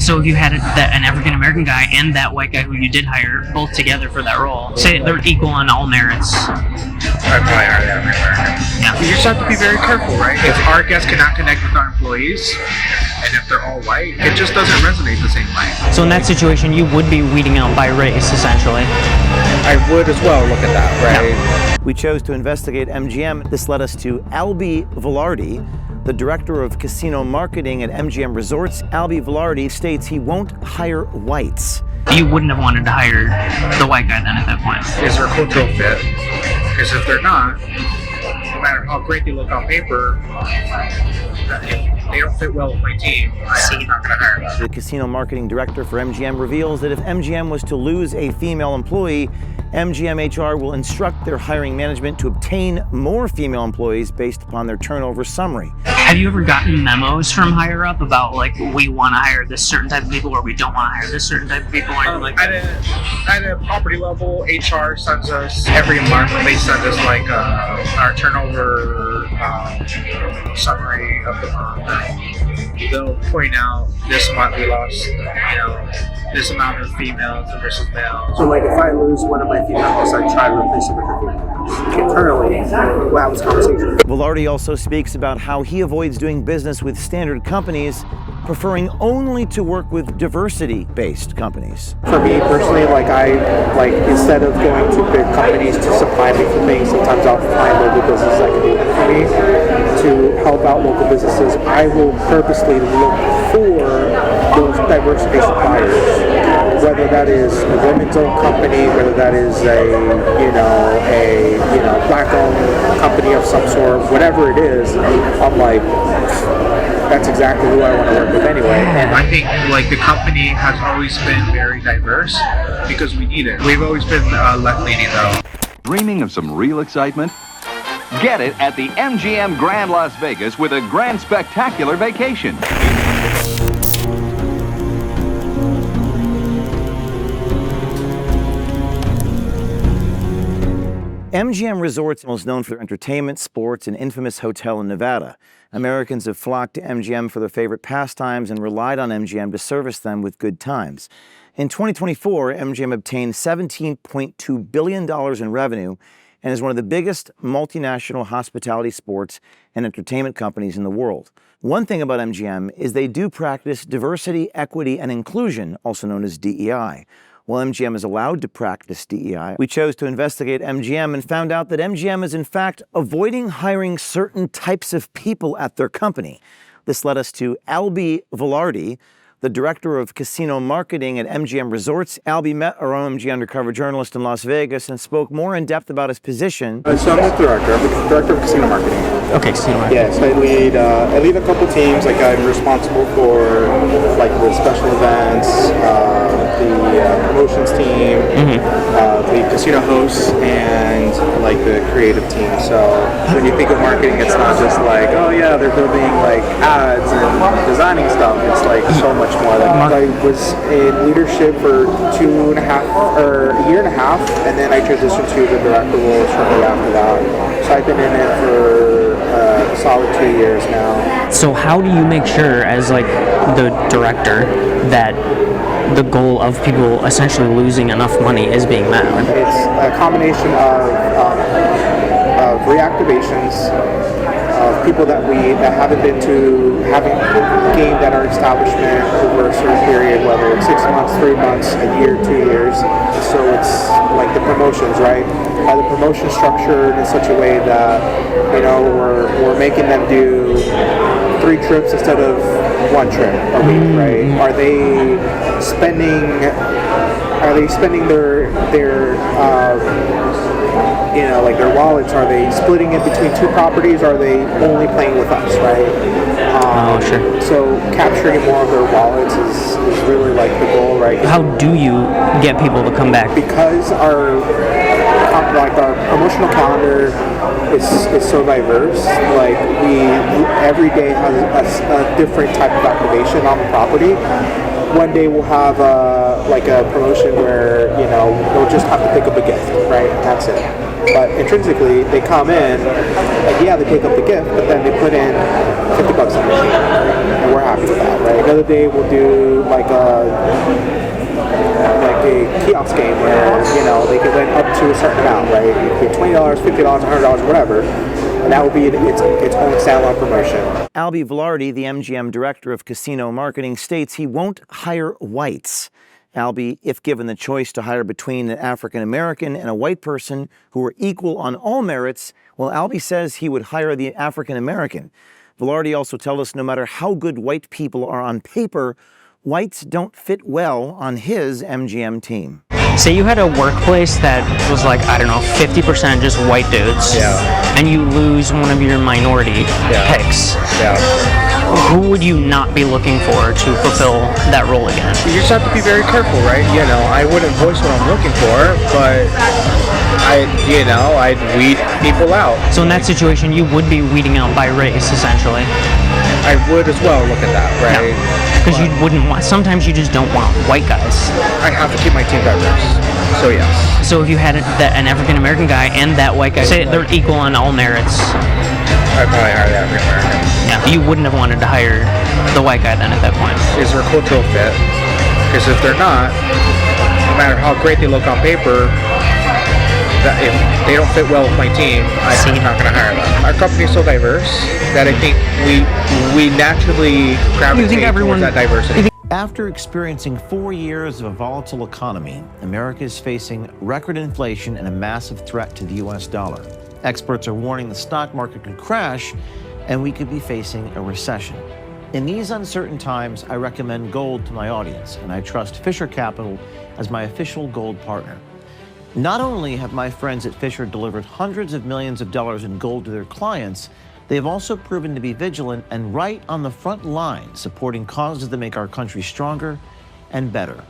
So if you had an African American guy and that white guy who you did hire both together for that role, say they're equal on all merits. I'd probably hire the African American. Yeah. You just have to be very careful, right? If our guests cannot connect with our employees, and if they're all white, it just doesn't resonate the same way. So in that situation, you would be weeding out by race, essentially. I would as well look at that, right? Yeah. We chose to investigate MGM. This led us to Albie Velarde, the director of casino marketing at MGM Resorts. Albie Velarde states he won't hire whites. You wouldn't have wanted to hire the white guy then at that point. Is there a cultural fit? Because if they're not, no matter how great they look on paper, if they don't fit well with my team, I'm not going to hire them. The casino marketing director for MGM reveals that if MGM was to lose a female employee, MGM HR will instruct their hiring management to obtain more female employees based upon their turnover summary. Have you ever gotten memos from higher up about, like, we want to hire this certain type of people or we don't want to hire this certain type of people? At a property level, HR sends us every month. They send us like our turnover summary of the month. They'll point out this month we lost, this amount of females versus males. So, like, if I lose one of my females, I try to replace it with a female. Internally, we'll have this conversation. Velarde also speaks about how he avoids doing business with standard companies, preferring only to work with diversity-based companies. For me personally, instead of going to big companies to supply me for things, sometimes I'll find local businesses that can do that for me to help out local businesses. I will purposely look for those diversity suppliers, whether that is a women's-owned company, whether that is a black-owned company of some sort, whatever it is. I'm like, that's exactly who I want to work with anyway. And I think the company has always been very diverse because we need it. We've always been left-leaning though. Dreaming of some real excitement? Get it at the MGM Grand Las Vegas with a Grand Spectacular Vacation. MGM Resorts is most known for their entertainment, sports, and infamous hotel in Nevada. Americans have flocked to MGM for their favorite pastimes and relied on MGM to service them with good times. In 2024, MGM obtained $17.2 billion in revenue and is one of the biggest multinational hospitality, sports, and entertainment companies in the world. One thing about MGM is they do practice diversity, equity, and inclusion, also known as DEI. While MGM is allowed to practice DEI, we chose to investigate MGM and found out that MGM is in fact avoiding hiring certain types of people at their company. This led us to Albie Velarde, the director of casino marketing at MGM Resorts. Alby met our OMG undercover journalist in Las Vegas and spoke more in depth about his position. So I'm the director. I'm the director of casino marketing. Okay, casino marketing. Yes, I lead a couple teams. I'm responsible for the special events, the promotions team, the casino hosts, and the creative team. So when you think of marketing, it's not just they're building ads and designing stuff. It's so much more. I was in leadership for a year and a half, and then I transitioned to the director role shortly after that. So I've been in it for a solid 2 years now. So how do you make sure, as the director, that the goal of people essentially losing enough money is being met? It's a combination of reactivations, of people that haven't gamed at our establishment over a certain period, whether it's 6 months, 3 months, a year, 2 years. So it's the promotions, right? The promotion structured in such a way that we're making them do 3 trips instead of 1 trip a week, right? Are they spending their wallets? Are they splitting it between 2 properties? Are they only playing with us, right? Sure. So capturing more of their wallets is really the goal, right? How do you get people to come back? Because our promotional calendar is so diverse. We every day has a different type of activation on the property. One day we'll have a promotion where they'll just have to pick up a gift, right? That's it. But intrinsically, they come in, they pick up the gift, but then they put in $50 on the machine, and we're happy. with that, right? Another day we'll do like a kiosk game where, you know, they can win up to a certain amount, right? You pay $20, $50, $100, whatever, and that will be its own standalone promotion. Albie Velarde, the MGM Director of Casino Marketing, states he won't hire whites. Alby, if given the choice to hire between an African American and a white person who are equal on all merits, well, Alby says he would hire the African American. Velarde also tells us no matter how good white people are on paper, whites don't fit well on his MGM team. Say you had a workplace that was like, I don't know, 50% just white dudes, and you lose one of your minority picks. Who would you not be looking for to fulfill that role again? You just have to be very careful, right? You know, I wouldn't voice what I'm looking for, but I'd weed people out. So in that situation, you would be weeding out by race, essentially. I would as well look at that, right? Because you wouldn't want, sometimes you just don't want white guys. I have to keep my team diverse, so yes. So if you had an African-American guy and that white guy, say they're equal on all merits. I'd probably hire the African-American. Yeah, you wouldn't have wanted to hire the white guy then at that point. Is there a cultural fit? Because if they're not, no matter how great they look on paper, if they don't fit well with my team, I'm not going to hire them. Our company is so diverse that I think we naturally gravitate towards that diversity. After experiencing 4 years of a volatile economy, America is facing record inflation and a massive threat to the U.S. dollar. Experts are warning the stock market could crash and we could be facing a recession. In these uncertain times, I recommend gold to my audience, and I trust Fisher Capital as my official gold partner. Not only have my friends at Fisher delivered hundreds of millions of dollars in gold to their clients, they have also proven to be vigilant and right on the front line, supporting causes that make our country stronger and better.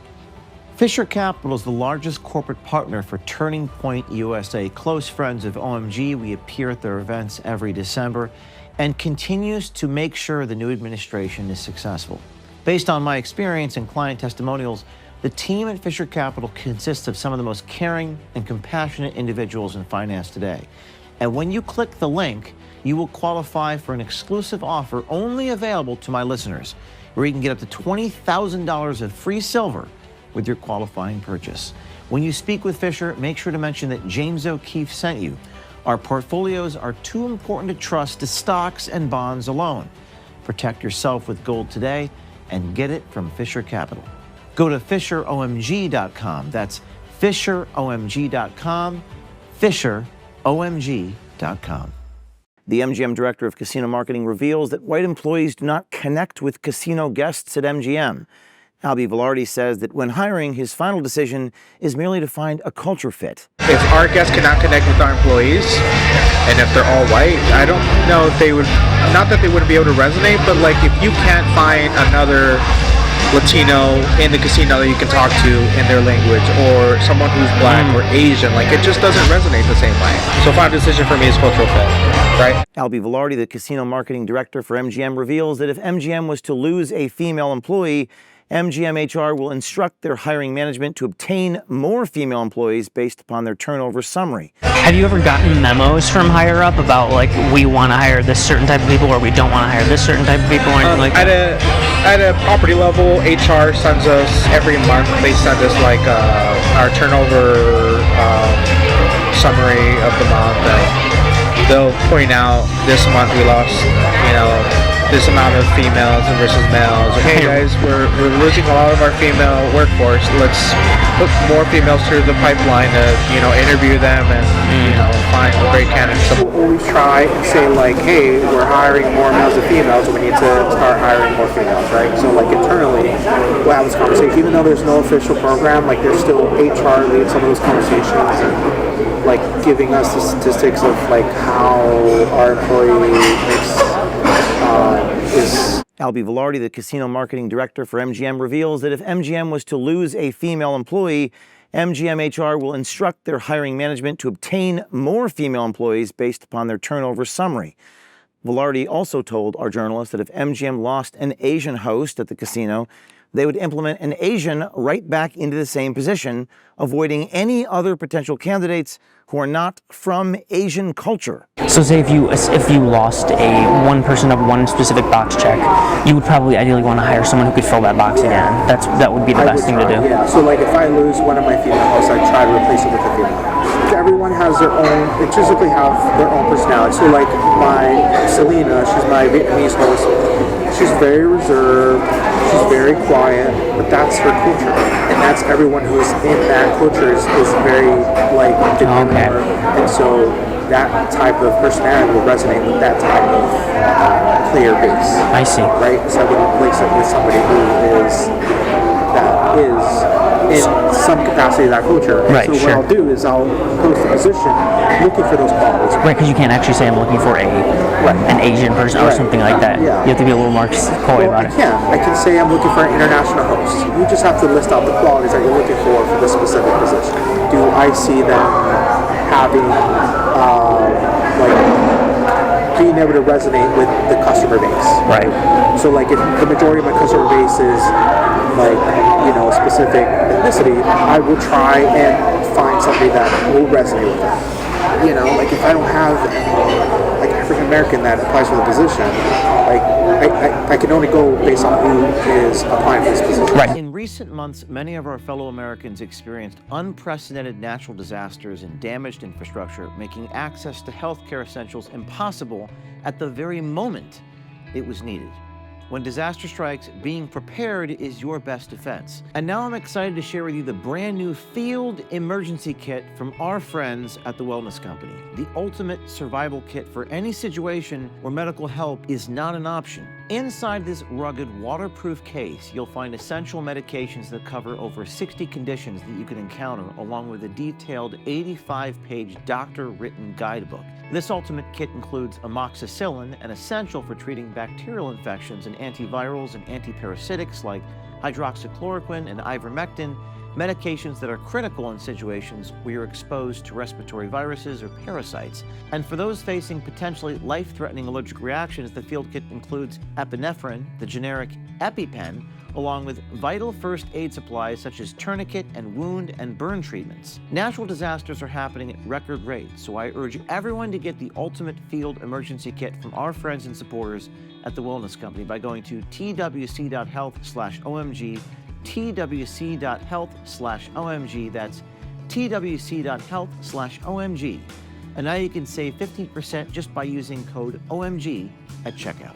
Fisher Capital is the largest corporate partner for Turning Point USA. Close friends of OMG, we appear at their events every December and continues to make sure the new administration is successful. Based on my experience and client testimonials, the team at Fisher Capital consists of some of the most caring and compassionate individuals in finance today. And when you click the link, you will qualify for an exclusive offer only available to my listeners, where you can get up to $20,000 of free silver with your qualifying purchase. When you speak with Fisher, make sure to mention that James O'Keefe sent you. Our portfolios are too important to trust to stocks and bonds alone. Protect yourself with gold today and get it from Fisher Capital. Go to FisherOMG.com. That's FisherOMG.com. FisherOMG.com. The MGM Director of Casino Marketing reveals that white employees do not connect with casino guests at MGM. Albie Velarde says that when hiring, his final decision is merely to find a culture fit. If our guests cannot connect with our employees, and if they're all white, I don't know if they would, not that they wouldn't be able to resonate, but like if you can't find another Latino in the casino that you can talk to in their language, or someone who's black or Asian, like it just doesn't resonate the same way. So final decision for me is cultural fit, right? Albie Velarde, the Casino Marketing Director for MGM, reveals that if MGM was to lose a female employee, MGM HR will instruct their hiring management to obtain more female employees based upon their turnover summary. Have you ever gotten memos from higher up about like, we want to hire this certain type of people or we don't want to hire this certain type of people or anything like that? At a property level, HR sends us every month, they send us like our turnover summary of the month. And they'll point out this month we lost, this amount of females versus males. Okay, guys, we're losing a lot of our female workforce. Let's put more females through the pipeline to, interview them and, find great candidates. We'll always try and say like, hey, we're hiring more males than females, so we need to start hiring more females, right? So like internally, we'll have this conversation. Even though there's no official program, like there's still HR leads some of those conversations and like giving us the statistics of like how our employee makes Albie Velarde, the Casino Marketing Director for MGM, reveals that if MGM was to lose a female employee, MGM HR will instruct their hiring management to obtain more female employees based upon their turnover summary. Velarde also told our journalist that if MGM lost an Asian host at the casino, they would implement an Asian right back into the same position, avoiding any other potential candidates who are not from Asian culture. So say if you lost one person of one specific box check, you would probably ideally want to hire someone who could fill that box again. That would be the best thing to do. Yeah. So like if I lose one of my female hosts, I try to replace it with a female. Everyone has their own, intrinsically have their own personality. So like my Selena, she's my Vietnamese host. She's very reserved, she's very quiet, but that's her culture. And that's everyone who's in that culture is very like demure. Okay. And so that type of personality will resonate with that type of player base. I see. Right? So I would replace it with somebody who is in some capacity of that culture. And right, so sure. what I'll do is I'll post a position looking for those qualities. Right, because you can't actually say I'm looking for an Asian person or something like that. Yeah. You have to be a little more coy about it. I can say I'm looking for an international host. You just have to list out the qualities that you're looking for this specific position. Do I see them having being able to resonate with the customer base? Right. So like if the majority of my customer base is a specific ethnicity, I will try and find somebody that will resonate with that. Like if I don't have like African American that applies for the position, like I can only go based on who is applying for this position. Right. In recent months, many of our fellow Americans experienced unprecedented natural disasters and damaged infrastructure, making access to healthcare essentials impossible at the very moment it was needed. When disaster strikes, being prepared is your best defense. And now I'm excited to share with you the brand new Field Emergency Kit from our friends at the Wellness Company. The ultimate survival kit for any situation where medical help is not an option. Inside this rugged, waterproof case, you'll find essential medications that cover over 60 conditions that you can encounter, along with a detailed 85-page doctor-written guidebook. This ultimate kit includes amoxicillin, an essential for treating bacterial infections, and antivirals and antiparasitics like hydroxychloroquine and ivermectin, medications that are critical in situations where you're exposed to respiratory viruses or parasites. And for those facing potentially life-threatening allergic reactions, the field kit includes epinephrine, the generic EpiPen, along with vital first aid supplies such as tourniquet and wound and burn treatments. Natural disasters are happening at record rates, so I urge everyone to get the ultimate field emergency kit from our friends and supporters at the Wellness Company by going to twc.health/OMG, twc.health/OMG, that's twc.health/OMG. And now you can save 15% just by using code OMG at checkout.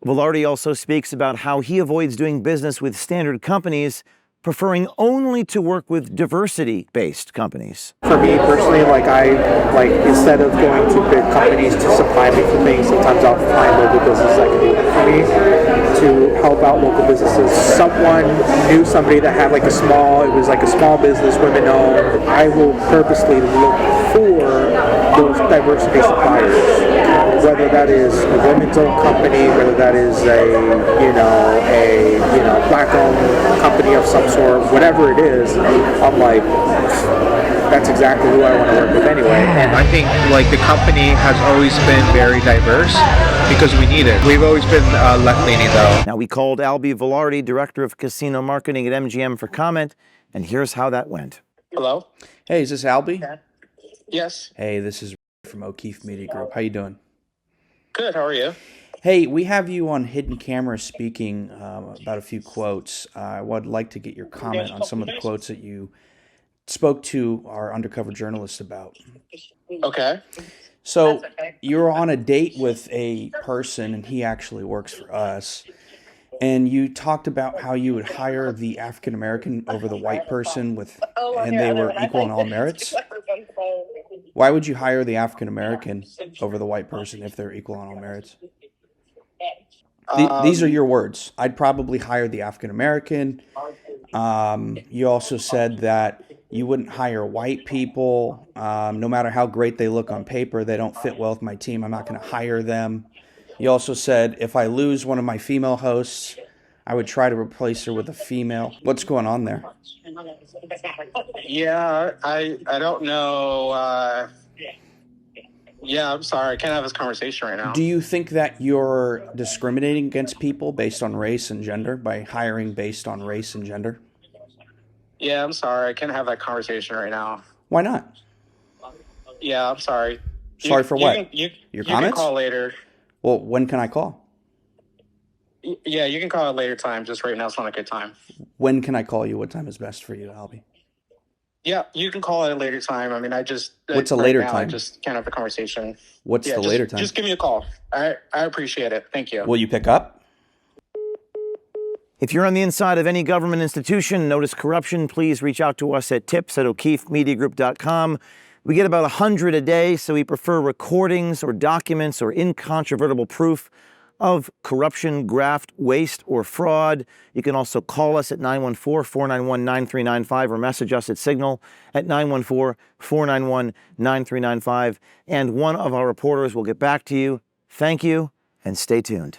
Velarde also speaks about how he avoids doing business with standard companies, preferring only to work with diversity-based companies. For me personally, instead of going to big companies to supply me for things, sometimes I'll find local businesses that can do it for me to help out local businesses. Someone knew somebody that had it was a small business, women-owned. I will purposely look for those diversity suppliers, whether that is a women's-owned company, whether that is a black-owned company of some sort, whatever it is. I'm like, that's exactly who I want to work with anyway. And I think the company has always been very diverse because we need it. We've always been left-leaning though. Now we called Albie Velarde, Director of Casino Marketing at MGM, for comment, and here's how that went. Hello? Hey, is this Alby? Yes. Hey, this is from O'Keefe Media Group. How you doing? Good, how are you? Hey, we have you on hidden camera speaking about a few quotes. I would like to get your comment on some of the quotes that you spoke to our undercover journalist about. Okay. So you're on a date with a person, and he actually works for us, and you talked about how you would hire the African American over the white person and they were equal in all merits. Why would you hire the African American over the white person if they're equal on all merits? These are your words. I'd probably hire the African American. You also said that you wouldn't hire white people. No matter how great they look on paper, they don't fit well with my team. I'm not going to hire them. You also said if I lose one of my female hosts, I would try to replace her with a female. What's going on there? Yeah, I don't know. Yeah, I'm sorry. I can't have this conversation right now. Do you think that you're discriminating against people based on race and gender by hiring based on race and gender? Yeah, I'm sorry. I can't have that conversation right now. Why not? Yeah, I'm sorry. Sorry for what? Your Your you comments? can call later. Well, when can I call? Yeah, you can call at a later time. Just right now, it's not a good time. When can I call you? What time is best for you, Albie? Yeah, you can call at a later time. I mean, What's a right later now, I time? just can't have the conversation. What's the later time? Just give me a call. I appreciate it. Thank you. Will you pick up? If you're on the inside of any government institution, notice corruption, please reach out to us at tips@o'keefemediagroup.com. We get about 100 a day, so we prefer recordings or documents or incontrovertible proof of corruption, graft, waste, or fraud. You can also call us at 914-491-9395 or message us at Signal at 914-491-9395, and one of our reporters will get back to you. Thank you, and stay tuned.